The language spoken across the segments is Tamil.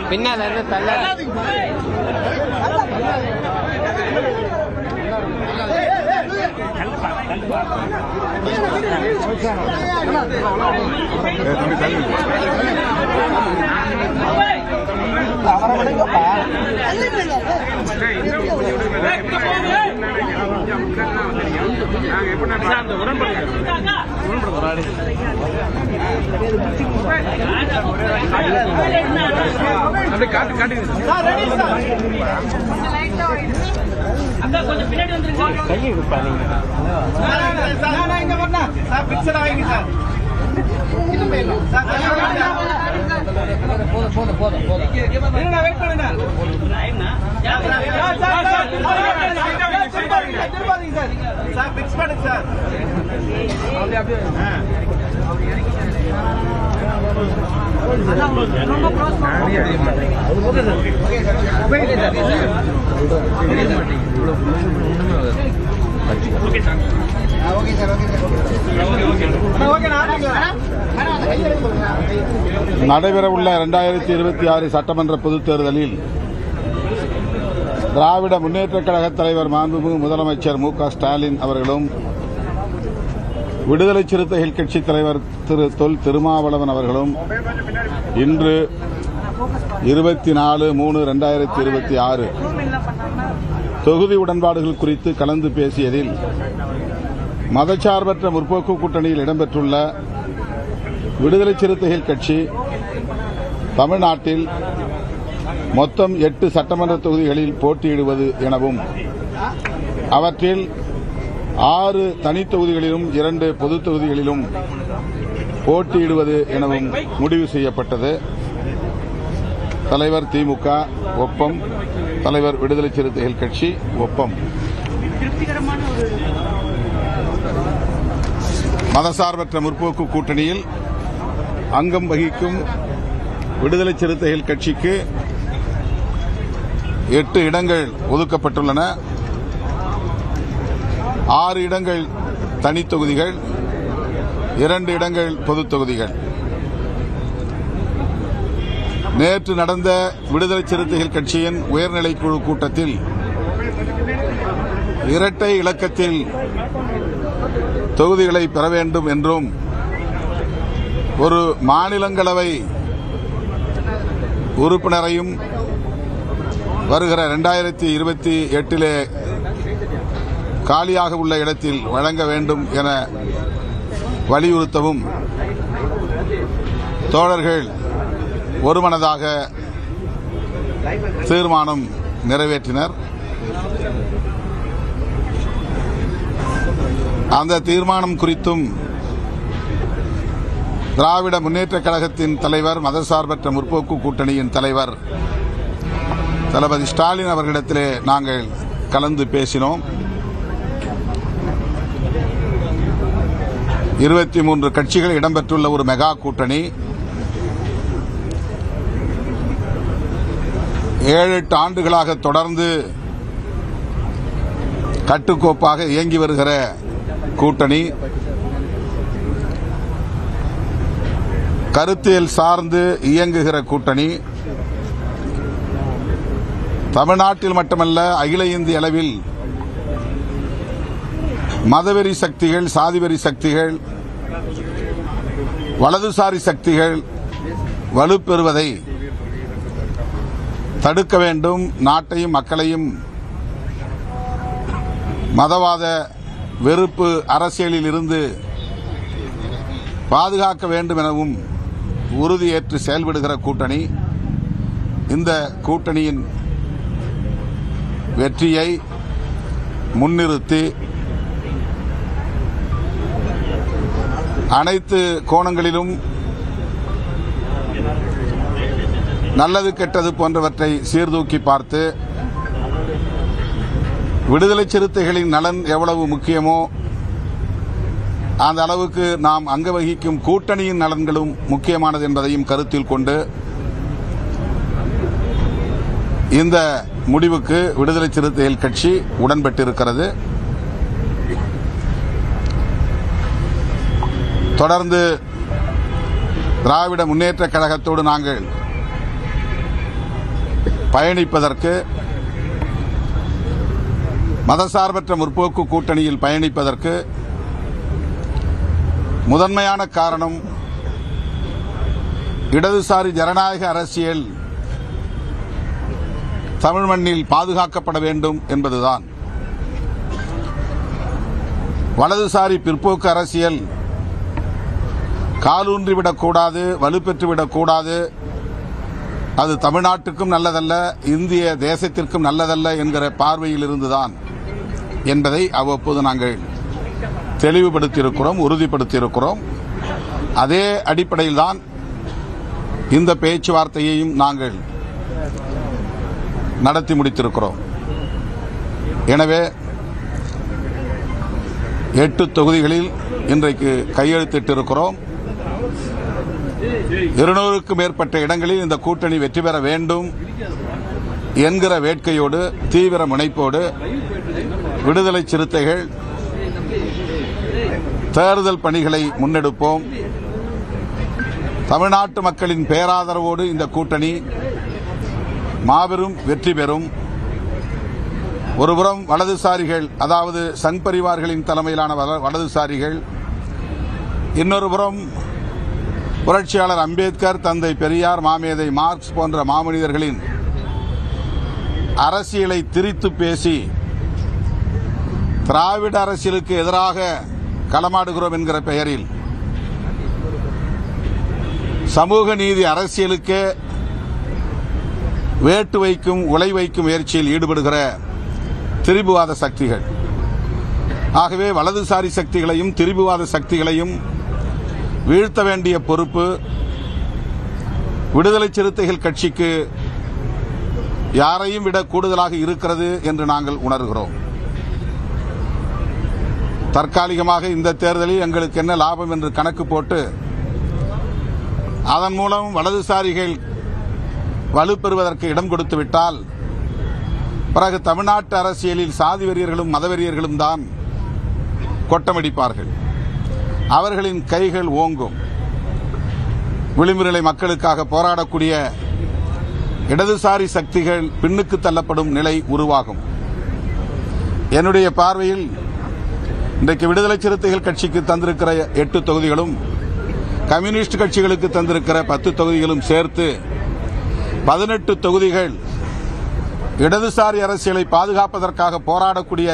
பின்னால இருந்து தள்ள கையை கொடுப்பாங்க நடைபெறவுள்ள 2026 சட்டமன்ற பொதுத் தேர்தலில் திராவிட முன்னேற்றக் கழக தலைவர் மாண்புமிகு முதலமைச்சர் மு.க. ஸ்டாலின் அவர்களும் விடுதலை சிறுத்தைகள் கட்சித் தலைவர் திரு தொல் திருமாவளவன் அவர்களும் இன்று 24/3/2026 தொகுதி உடன்பாடுகள் குறித்து கலந்து பேசியதில் மதச்சார்பற்ற முற்போக்கு கூட்டணியில் இடம்பெற்றுள்ள விடுதலை சிறுத்தைகள் கட்சி தமிழ்நாட்டில் மொத்தம் 8 சட்டமன்ற தொகுதிகளில் போட்டியிடுவது எனவும் அவற்றில் 6 தனித் தொகுதிகளிலும் 2 பொதுத் தொகுதிகளிலும் போட்டியிடுவது எனவும் முடிவு செய்யப்பட்டது. தலைவர் திமுக ஒப்பம், தலைவர் விடுதலை சிறுத்தைகள் கட்சி ஒப்பம். மதசார்பற்ற முற்போக்கு கூட்டணியில் அங்கம் வகிக்கும் விடுதலை சிறுத்தைகள் கட்சிக்கு 8 இடங்கள் ஒதுக்கப்பட்டுள்ளன. 6 இடங்கள் தனித் தொகுதிகள், 2 இடங்கள் பொதுத் தொகுதிகள். நேற்று நடந்த விடுதலை சிறுத்தைகள் கட்சியின் உயர்நிலைக்குழு கூட்டத்தில் இரட்டை இலக்கத்தில் தொகுதிகளை பெற வேண்டும் என்றும் ஒரு மாநிலங்களவை உறுப்பினரையும் வருகிற 2028 காலியாக உள்ள இடத்தில் வழங்க வேண்டும் என வலியுறுத்தவும் தோழர்கள் ஒருமனதாக தீர்மானம் நிறைவேற்றினர். அந்த தீர்மானம் குறித்தும் திராவிட முன்னேற்றக் கழகத்தின் தலைவர், மதசார்பற்ற முற்போக்கு கூட்டணியின் தலைவர் தளபதி ஸ்டாலின் அவர்களிடத்திலே நாங்கள் கலந்து பேசினோம். 23 கட்சிகள் இடம்பெற்றுள்ள ஒரு மெகா கூட்டணி 7-8 ஆண்டுகளாக தொடர்ந்து கட்டுக்கோப்பாக இயங்கி வருகிற கூட்டணி, கருத்தியல் சார்ந்து இயங்குகிற கூட்டணி, தமிழ்நாட்டில் மட்டுமல்ல அகில இந்திய அளவில் மதவெறி சக்திகள், சாதிவெறி சக்திகள், வலதுசாரி சக்திகள் வலுப்பெறுவதை தடுக்க வேண்டும். நாட்டையும் மக்களையும் மதவாத வெறுப்பு அரசியலில் இருந்து பாதுகாக்க வேண்டும் எனவும் உறுதியேற்று செயல்படுகிற கூட்டணி. இந்த கூட்டணியின் வெற்றியை முன்னிறுத்தி அனைத்து கோணங்களிலும் நல்லது கெட்டது போன்றவற்றை சீர்தூக்கி பார்த்து விடுதலை சிறுத்தைகளின் நலன் எவ்வளவு முக்கியமோ அந்த அளவுக்கு நாம் அங்க வகிக்கும் கூட்டணியின் நலன்களும் முக்கியமானது என்பதையும் கருத்தில் கொண்டு இந்த முடிவுக்கு விடுதலை சிறுத்தைகள் கட்சி உடன்பட்டிருக்கிறது. தொடர்ந்து திராவிட முன்னேற்றக் கழகத்தோடு நாங்கள் பயணிப்பதற்கு, மதசார்பற்ற முற்போக்கு கூட்டணியில் பயணிப்பதற்கு முதன்மையான காரணம் இடதுசாரி ஜனநாயக அரசியல் தமிழ் மண்ணில் பாதுகாக்கப்பட வேண்டும் என்பதுதான். வலதுசாரி பிற்போக்கு அரசியல் காலூன்றிவிடக்கூடாது, வலுப்பெற்றுவிடக்கூடாது, அது தமிழ்நாட்டுக்கும் நல்லதல்ல, இந்திய தேசத்திற்கும் நல்லதல்ல என்கிற பார்வையில் இருந்துதான் என்பதை அவ்வப்போது நாங்கள் தெளிவுபடுத்தியிருக்கிறோம், உறுதிப்படுத்தியிருக்கிறோம். அதே அடிப்படையில் தான் இந்த பேச்சுவார்த்தையையும் நாங்கள் நடத்தி முடித்திருக்கிறோம். எனவே 8 தொகுதிகளில் இன்றைக்கு கையெழுத்திட்டிருக்கிறோம். 200க்கும் மேற்பட்ட இடங்களில் இந்த கூட்டணி வெற்றி பெற வேண்டும் என்கிற வேட்கையோடு, தீவிர முனைப்போடு விடுதலை சிறுத்தைகள் தேர்தல் பணிகளை முன்னெடுப்போம். தமிழ்நாட்டு மக்களின் பேராதரவோடு இந்த கூட்டணி மாபெரும் வெற்றி பெறும். ஒருபுறம் வலதுசாரிகள், அதாவது சங் பரிவார்களின் தலைமையிலான வலதுசாரிகள், இன்னொரு புறம் புரட்சியாளர் அம்பேத்கர், தந்தை பெரியார், மாமேதை மார்க்ஸ் போன்ற மாமனிதர்களின் அரசியலை திரித்து பேசி திராவிட அரசியலுக்கு எதிராக களமாடுகிறோம் என்கிற பெயரில் சமூக நீதி அரசியலுக்கு வேட்டு வைக்கும், உலை வைக்கும் முயற்சியில் ஈடுபடுகிற திரிபுவாத சக்திகள். ஆகவே வலதுசாரி சக்திகளையும் திரிபுவாத சக்திகளையும் வீழ்த்த வேண்டிய பொறுப்பு விடுதலை சிறுத்தைகள் கட்சிக்கு யாரையும் விட கூடுதலாக இருக்கிறது என்று நாங்கள் உணர்கிறோம். தற்காலிகமாக இந்த தேர்தலில் எங்களுக்கு என்ன லாபம் என்று கணக்கு போட்டு அதன் மூலம் வலதுசாரிகள் வலுப்பெறுவதற்கு இடம் கொடுத்து விட்டால் பிறகு தமிழ்நாட்டு அரசியலில் சாதி வெறியர்களும் மதவெறியர்களும் தான் கொட்டமடிப்பார்கள். அவர்களின் கைகள் ஓங்கும். விளிம்பு நிலை மக்களுக்காக போராடக்கூடிய இடதுசாரி சக்திகள் பின்னுக்கு தள்ளப்படும் நிலை உருவாகும். என்னுடைய பார்வையில் இன்றைக்கு விடுதலை சிறுத்தைகள் கட்சிக்கு தந்திருக்கிற 8 தொகுதிகளும், கம்யூனிஸ்ட் கட்சிகளுக்கு தந்திருக்கிற 10 தொகுதிகளும் சேர்த்து 18 தொகுதிகள் இடதுசாரி அரசியலை பாதுகாப்பதற்காக போராடக்கூடிய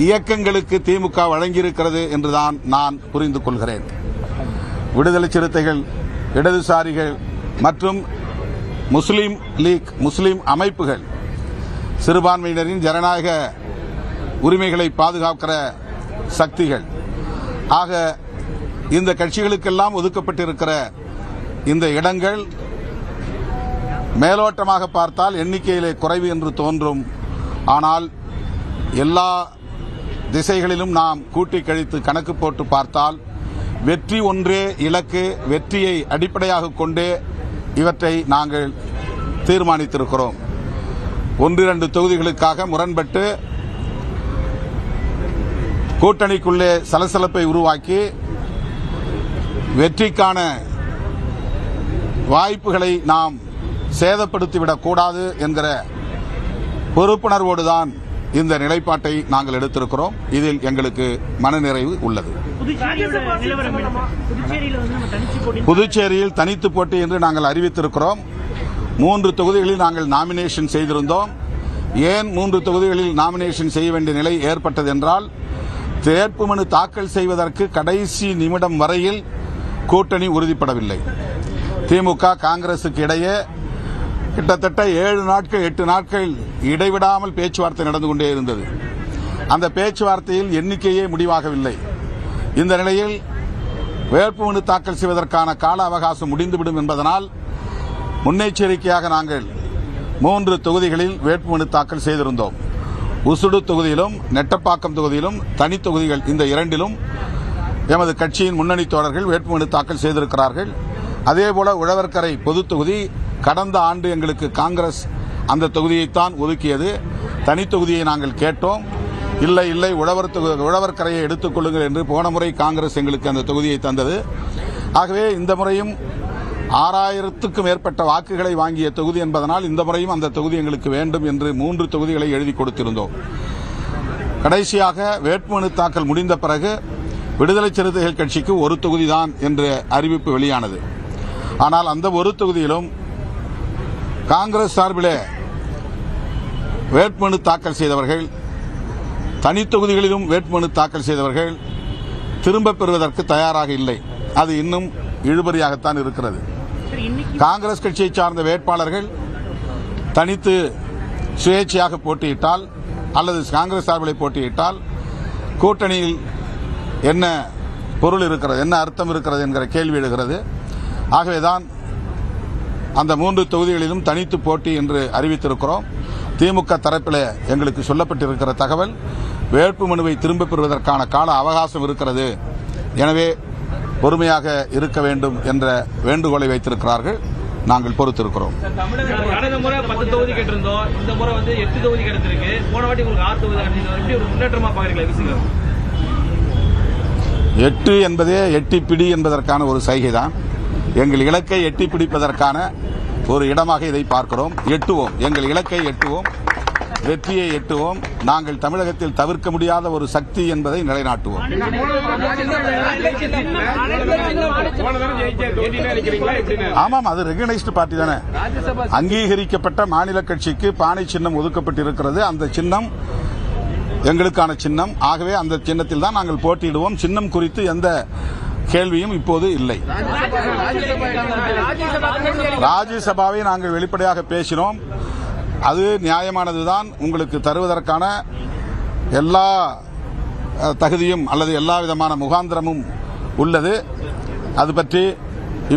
இயக்கங்களுக்கு திமுக வழங்கியிருக்கிறது என்றுதான் நான் புரிந்து கொள்கிறேன். விடுதலை சிறுத்தைகள், இடதுசாரிகள் மற்றும் முஸ்லீம் லீக், முஸ்லீம் அமைப்புகள் சிறுபான்மையினரின் ஜனநாயக உரிமைகளை பாதுகாக்கிற சக்திகள். ஆக இந்த கட்சிகளுக்கெல்லாம் ஒதுக்கப்பட்டிருக்கிற இந்த இடங்கள் மேலோட்டமாக பார்த்தால் எண்ணிக்கையிலே குறைவு என்று தோன்றும். ஆனால் எல்லா திசைகளிலும் நாம் கூட்டி கழித்து கணக்கு போட்டு பார்த்தால் வெற்றி ஒன்றே இலக்கு, வெற்றியை அடிப்படையாக கொண்டே இவற்றை நாங்கள் தீர்மானித்திருக்கிறோம். 1-2 தொகுதிகளுக்காக முரண்பட்டு கூட்டணிக்குள்ளே சலசலப்பை உருவாக்கி வெற்றிக்கான வாய்ப்புகளை நாம் சேதப்படுத்திவிடக்கூடாது என்கிற பொறுப்புணர்வோடுதான் இந்த நிலைப்பாட்டை நாங்கள் எடுத்திருக்கிறோம். இதில் எங்களுக்கு மனநிறைவு உள்ளது. புதுச்சேரியில் தனித்து போட்டி என்று நாங்கள் அறிவித்திருக்கிறோம். 3 தொகுதிகளில் நாங்கள் நாமினேஷன் செய்திருந்தோம். ஏன் 3 தொகுதிகளில் நாமினேஷன் செய்ய வேண்டிய நிலை ஏற்பட்டது என்றால், வேட்புமனு தாக்கல் செய்வதற்கு கடைசி நிமிடம் வரையில் கூட்டணி உறுதிப்படவில்லை. திமுக காங்கிரசுக்கு இடையே கிட்டத்தட்ட 7 நாட்கள் 8 நாட்கள் இடைவிடாமல் பேச்சுவார்த்தை நடந்து கொண்டே இருந்தது. அந்த பேச்சுவார்த்தையில் எண்ணிக்கையே முடிவாகவில்லை. இந்த நிலையில் வேட்புமனு தாக்கல் செய்வதற்கான கால அவகாசம் முடிந்துவிடும் என்பதனால் முன்னெச்சரிக்கையாக நாங்கள் 3 தொகுதிகளில் வேட்புமனு தாக்கல் செய்திருந்தோம். உசுடு தொகுதியிலும் நெட்டப்பாக்கம் தொகுதியிலும் தனி தொகுதிகள், இந்த 2லும் எமது கட்சியின் முன்னணி தோழர்கள் வேட்புமனு தாக்கல் செய்திருக்கிறார்கள். அதேபோல உழவர்கரை பொது தொகுதி, கடந்த ஆண்டு எங்களுக்கு காங்கிரஸ் அந்த தொகுதியைத்தான் ஒதுக்கியது. தனி தொகுதியை நாங்கள் கேட்டோம். இல்லை உழவர் கரையை எடுத்துக் கொள்ளுங்கள் என்று போன முறை காங்கிரஸ் எங்களுக்கு அந்த தொகுதியை தந்தது. ஆகவே இந்த முறையும் 6000க்கும் மேற்பட்ட வாக்குகளை வாங்கிய தொகுதி என்பதனால் இந்த முறையும் அந்த தொகுதி எங்களுக்கு வேண்டும் என்று 3 தொகுதிகளை எழுதி கொடுத்திருந்தோம். கடைசியாக வேட்புமனு தாக்கல் முடிந்த பிறகு விடுதலை சிறுத்தைகள் கட்சிக்கு ஒரு தொகுதிதான் என்ற அறிவிப்பு வெளியானது. ஆனால் அந்த ஒரு தொகுதியிலும் காங்கிரஸ் சார்பிலே வேட்புமனு தாக்கல் செய்தவர்கள், தனித்தொகுதிகளிலும் வேட்புமனு தாக்கல் செய்தவர்கள் திரும்பப் பெறுவதற்கு தயாராக இல்லை. அது இன்னும் இழுபறியாகத்தான் இருக்கிறது. காங்கிரஸ் கட்சியை சார்ந்த வேட்பாளர்கள் தனித்து சுயேட்சையாக போட்டியிட்டால் அல்லது காங்கிரஸ் சார்பில் போட்டியிட்டால் கூட்டணியில் என்ன பொருள் இருக்கிறது, என்ன அர்த்தம் இருக்கிறது என்கிற கேள்வி எழுகிறது. ஆகவேதான் அந்த 3 தொகுதிகளிலும் தனித்து போட்டி என்று அறிவித்திருக்கிறோம். திமுக தரப்பில் எங்களுக்கு சொல்லப்பட்டிருக்கிற தகவல், வேட்புமனுவை திரும்பப் பெறுவதற்கான கால அவகாசம் இருக்கிறது, எனவே பொறுமையாக இருக்க வேண்டும் என்ற வேண்டுகோளை வைத்திருக்கிறார்கள். நாங்கள் பொறுத்திருக்கிறோம். கடந்த முறை 10 தொகுதி கேட்டிருந்தோம், இந்த முறை 8 தொகுதி கிடைத்திருக்கு. போன வாட்டி உங்களுக்கு 6 தொகுதி கிடைச்சிருக்கு. எப்படி ஒரு முன்னேற்றமா பாக்குறீங்களா? 8 என்பதே எட்டி பிடி என்பதற்கான ஒரு சைகைதான். எங்கள் இலக்கை எட்டி பிடிப்பதற்கான ஒரு இடமாக இதை பார்க்கிறோம். எட்டுவோம், எங்கள் இலக்கை எட்டுவோம், வெற்றியை எட்டுவோம். நாங்கள் தமிழகத்தில் தவிர்க்க முடியாத ஒரு சக்தி என்பதை நிலைநாட்டுவோம். ஆமாம், அது ரெகனைஸ்டு பார்ட்டி தானே. அங்கீகரிக்கப்பட்ட மாநில கட்சிக்கு பானை சின்னம் ஒதுக்கப்பட்டிருக்கிறது. அந்த சின்னம் எங்களுக்கான சின்னம். ஆகவே அந்த சின்னத்தில் தான் நாங்கள் போட்டியிடுவோம். சின்னம் குறித்து எந்த கேள்வியும் இப்போது இல்லை. ராஜ்யசபாவை நாங்கள் வெளிப்படையாக பேசினோம். அது நியாயமானதுதான். உங்களுக்கு தருவதற்கான எல்லா தகுதியும் அல்லது எல்லா விதமான முகாந்திரமும் உள்ளது. அது பற்றி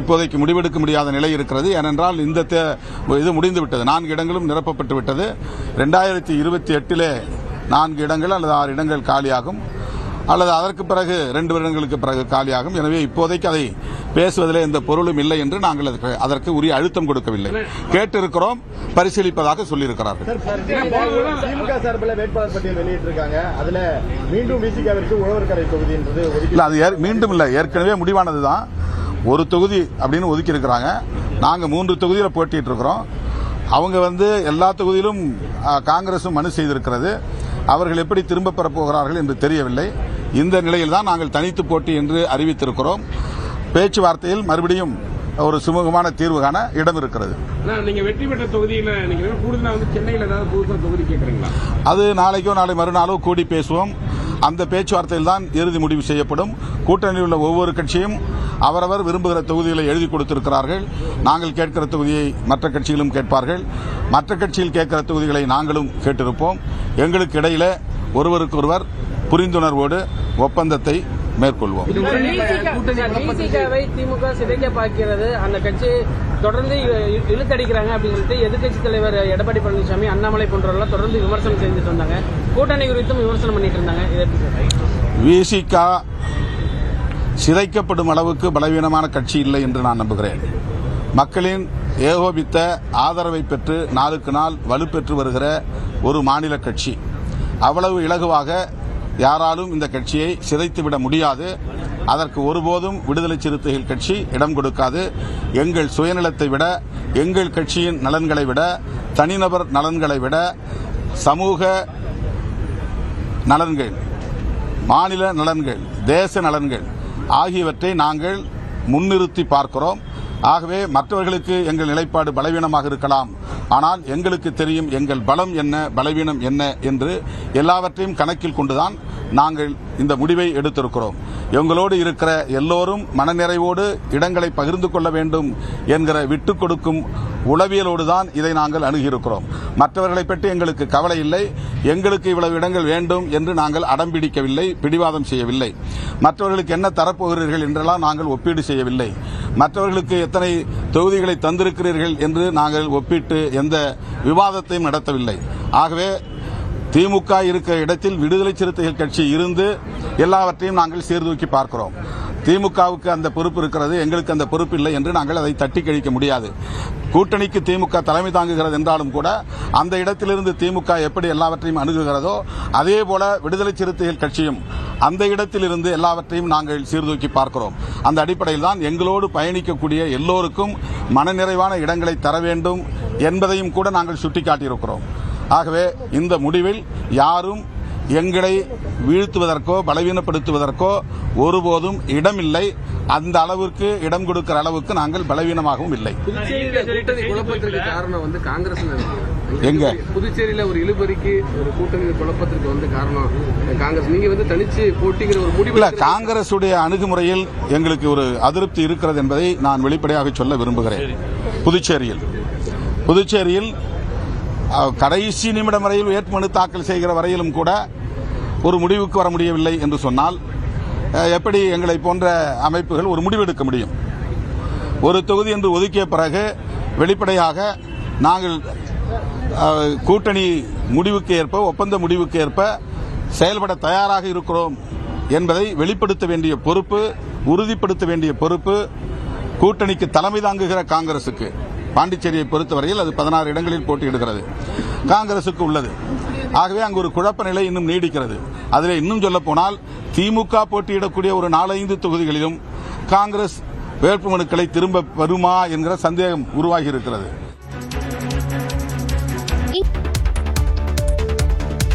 இப்போதைக்கு முடிவெடுக்க முடியாத நிலை இருக்கிறது. ஏனென்றால் இந்த இது முடிந்துவிட்டது. 4 இடங்களும் நிரப்பப்பட்டு விட்டது. 2028 4 இடங்கள் அல்லது 6 இடங்கள் காலியாகும், அல்லது அதற்கு பிறகு 2 வருடங்களுக்கு பிறகு காலியாகும். எனவே இப்போதைக்கு அதை பேசுவதிலே எந்த பொருளும் இல்லை என்று நாங்கள் அதற்கு உரிய அழுத்தம் கொடுக்கவில்லை. கேட்டிருக்கிறோம், பரிசீலிப்பதாக சொல்லியிருக்கிறார்கள். திமுக சார்பில் வேட்பாளர் பட்டியல் வெளியிட்டிருக்காங்க. அதுல மீண்டும் விசிகாவிற்கு உழவர்கரை தொகுதி என்பது அது மீண்டும் இல்லை, ஏற்கனவே முடிவானதுதான். ஒரு தொகுதி அப்படின்னு ஒதுக்கி இருக்கிறாங்க. நாங்க 3 தொகுதியில் போட்டிட்டு இருக்கிறோம். அவங்க எல்லா தொகுதியிலும் காங்கிரசும் மனு செய்திருக்கிறது. அவர்கள் எப்படி திரும்ப பெறப் போகிறார்கள் என்று தெரியவில்லை. இந்த நிலையில் தான் நாங்கள் தனித்து போட்டி என்று அறிவித்திருக்கிறோம். பேச்சுவார்த்தையில் மறுபடியும் ஒரு சுமூகமான தீர்வு காண இடம் இருக்கிறது. நீங்க வெற்றி பெற்ற தொகுதியில் கூடுதலா சென்னையில் ஏதாவது புதுசா தொகுதி கேட்கறீங்களா? அது நாளைக்கோ நாளை மறுநாளோ கூடி பேசுவோம். அந்த பேச்சுவார்த்தையில் தான் இறுதி முடிவு செய்யப்படும். கூட்டணியில் உள்ள ஒவ்வொரு கட்சியும் அவரவர் விரும்புகிற தொகுதிகளை எழுதி கொடுத்திருக்கிறார்கள். நாங்கள் கேட்கிற தொகுதியை மற்ற கட்சிகளும் கேட்பார்கள். மற்ற கட்சியில் கேட்கிற தொகுதிகளை நாங்களும் கேட்டிருப்போம். எங்களுக்கு இடையில ஒருவருக்கொருவர் புரிந்துணர்வோடு ஒப்பந்தத்தை மேற்கொள்வோம். திமுக சிதைக்க பார்க்கிறது, அந்த கட்சி தொடர்ந்து இழுத்தடிக்கிறாங்க அப்படின்னு சொல்லிட்டு எதிர்கட்சி தலைவர் எடப்பாடி பழனிசாமி, அண்ணாமலை போன்றவர்கள் தொடர்ந்து விமர்சனம் செஞ்சுட்டு வந்தாங்க. கூட்டணி குறித்தும் விமர்சனம் பண்ணிட்டு இருந்தாங்க. விசிக சிதைக்கப்படும் அளவுக்கு பலவீனமான கட்சி இல்லை என்று நான் நம்புகிறேன். மக்களின் ஏகோபித்த ஆதரவை பெற்று நாளுக்கு நாள் வலுப்பெற்று வருகிற ஒரு மாநில கட்சி. அவ்வளவு இலகுவாக யாராலும் இந்த கட்சியை சிதைத்துவிட முடியாது. அதற்கு ஒருபோதும் விடுதலை சிறுத்தைகள் கட்சி இடம் கொடுக்காது. எங்கள் சுயநலத்தை விட, எங்கள் கட்சியின் நலன்களை விட, தனிநபர் நலன்களை விட, சமூக நலன்கள், மாநில நலன்கள், தேச நலன்கள் ஆகியவற்றை நாங்கள் முன்னிறுத்தி பார்க்கிறோம். ஆகவே மற்றவர்களுக்கு எங்கள் நிலைப்பாடு பலவீனமாக இருக்கலாம், ஆனால் எங்களுக்கு தெரியும் எங்கள் பலம் என்ன, பலவீனம் என்ன என்று எல்லாவற்றையும் கணக்கில் கொண்டுதான் நாங்கள் இந்த முடிவை எடுத்திருக்கிறோம். எங்களோடு இருக்கிற எல்லோரும் மனநிறைவோடு இடங்களை பகிர்ந்து கொள்ள வேண்டும் என்கிற விட்டுக் கொடுக்கும் உளவியலோடு தான் இதை நாங்கள் அணுகியிருக்கிறோம். மற்றவர்களை பற்றி எங்களுக்கு கவலை இல்லை. எங்களுக்கு இவ்வளவு இடங்கள் வேண்டும் என்று நாங்கள் அடம்பிடிக்கவில்லை, பிடிவாதம் செய்யவில்லை. மற்றவர்களுக்கு என்ன தரப்போகிறீர்கள் என்றெல்லாம் நாங்கள் ஒப்பீடு செய்யவில்லை. மற்றவர்களுக்கு எத்தனை தொகுதிகளை தந்திருக்கிறீர்கள் என்று நாங்கள் ஒப்பிட்டு எந்த விவாதத்தையும் நடத்தவில்லை. ஆகவே திமுக இருக்கிற இடத்தில் விடுதலை சிறுத்தைகள் கட்சி இருந்து எல்லாவற்றையும் நாங்கள் சீர்தூக்கி பார்க்கிறோம். திமுகவுக்கு அந்த பொறுப்பு இருக்கிறது, எங்களுக்கு அந்த பொறுப்பு இல்லை என்று நாங்கள் அதை தட்டி கழிக்க முடியாது. கூட்டணிக்கு திமுக தலைமை தாங்குகிறது என்றாலும் கூட அந்த இடத்திலிருந்து திமுக எப்படி எல்லாவற்றையும் அணுகுகிறதோ அதே போல விடுதலை சிறுத்தைகள் கட்சியும் அந்த இடத்திலிருந்து எல்லாவற்றையும் நாங்கள் சீர்தூக்கி பார்க்கிறோம். அந்த அடிப்படையில் தான் எங்களோடு பயணிக்கக்கூடிய எல்லோருக்கும் மனநிறைவான இடங்களை தர வேண்டும் என்பதையும் கூட நாங்கள் சுட்டிக்காட்டியிருக்கிறோம். ஆகவே இந்த முடிவில் யாரும் எங்களை வீழ்த்துவதற்கோ பலவீனப்படுத்துவதற்கோ ஒருபோதும் இடமில்லை. அந்த அளவிற்கு இடம் கொடுக்கிற அளவுக்கு நாங்கள் பலவீனமாகவும் இல்லை. கூட்டணி குழப்பத்திற்கு காரணம் வந்து காங்கிரஸ். எங்க புதுச்சேரியில ஒரு இழுபறிக்கு ஒரு கூட்டணி குழப்பத்திற்கு வந்து காரணம் காங்கிரஸ். நீங்க வந்து தனிச்சு போட்டிங்கிற ஒரு முடிவு இல்ல. காங்கிரசுடைய அணுகுமுறையில் எங்களுக்கு ஒரு அதிருப்தி இருக்கிறது என்பதை நான் வெளிப்படையாக சொல்ல விரும்புகிறேன். புதுச்சேரியில் கடைசி நிமிடம் வரையில் வேட்புமனு தாக்கல் செய்கிற வரையிலும் கூட ஒரு முடிவுக்கு வர முடியவில்லை என்று சொன்னால் எப்படி எங்களை போன்ற அமைப்புகள் ஒரு முடிவெடுக்க முடியும்? ஒரு தொகுதி என்று ஒதுக்கிய பிறகு வெளிப்படையாக நாங்கள் கூட்டணி முடிவுக்கு ஏற்ப, ஒப்பந்த முடிவுக்கு ஏற்ப செயல்பட தயாராக இருக்கிறோம் என்பதை வெளிப்படுத்த வேண்டிய பொறுப்பு, உறுதிப்படுத்த வேண்டிய பொறுப்பு கூட்டணிக்கு தலைமை தாங்குகிற காங்கிரசுக்கு, பாண்டிச்சேரியை பொறுத்தவரையில் அது 16 இடங்களில் போட்டியிடுகிறது, காங்கிரசுக்கு உள்ளது. ஆகவே அங்கு ஒரு குழப்ப நிலை இன்னும் நீடிக்கிறது. அதில் இன்னும் சொல்ல போனால் திமுக போட்டியிடக்கூடிய ஒரு 4-5 தொகுதிகளிலும் காங்கிரஸ் வேட்புமனுக்களை திரும்ப வருமா என்கிற சந்தேகம் உருவாகி இருக்கிறது.